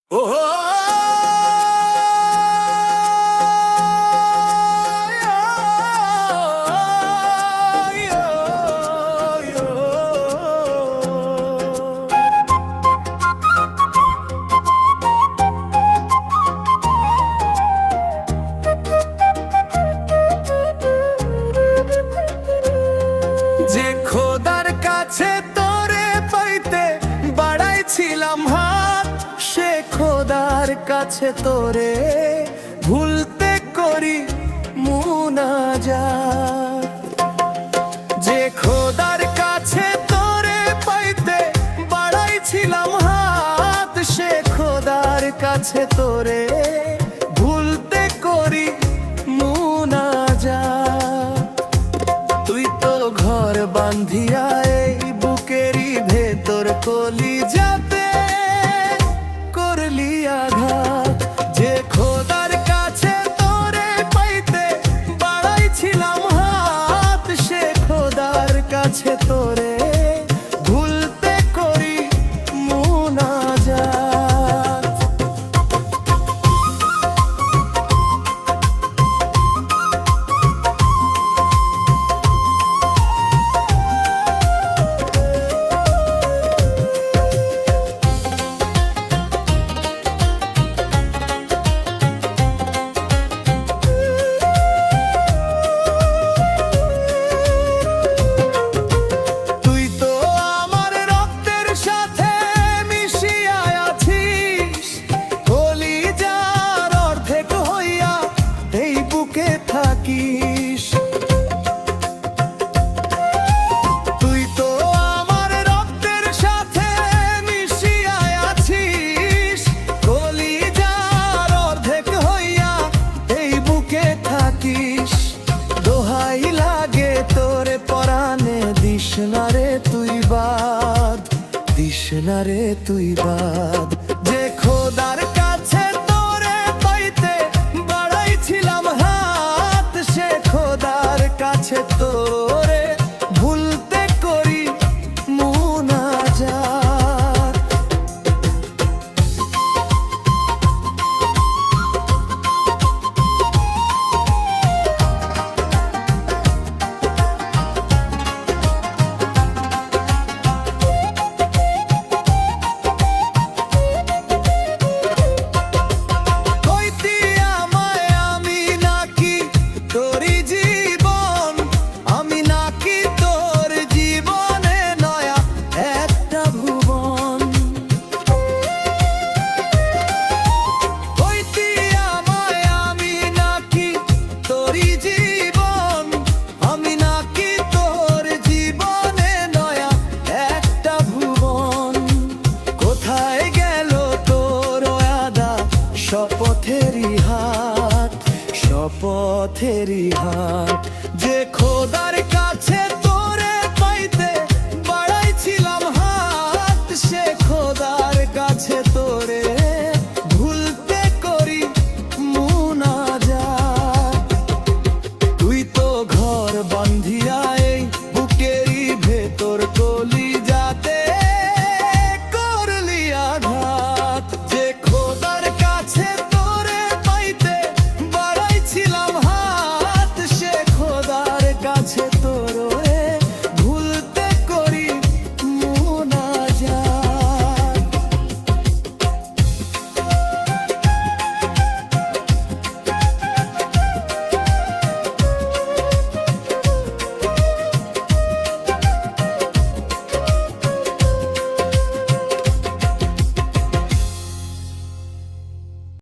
যে খোদার কাছে তোরে পাইতে বাড়াইছিলাম হাত, সে খোদার কাছে তোরে ভুলতে করি মুনাজাত। যে খোদার কাছে তোরে পাইতে বাড়াইছিলাম হাত, সে খোদার কাছে তোরে ভুলতে করি মুনাজাত। তুই তো ঘর বান্ধিয়া এই বুকেরই ভেতর কলিজাতে করলি আঘাত। যে খোদার কাছে তোরে পাইতে বাড়াইছিলাম হাত, সে খোদার কাছে তোরে ভুলতে করি মুনাজাত। তুই তো আমার রক্তের সাথে মিশিয়া আছিস, কলিজার অর্ধেক হইয়া এই বুকে থাকিস। দোহাই লাগে তোরে পরাণে, দিস না রে তুই বাদ, দিস না রে তুই বাদ। যে খোদার কাছে তোরে পাইতে বাড়াইছিলাম হাত, সে খোদার কাছে তোরে ভুলতে করি মুনাজাত। শপথেরি হাত, শপথেরি হাত।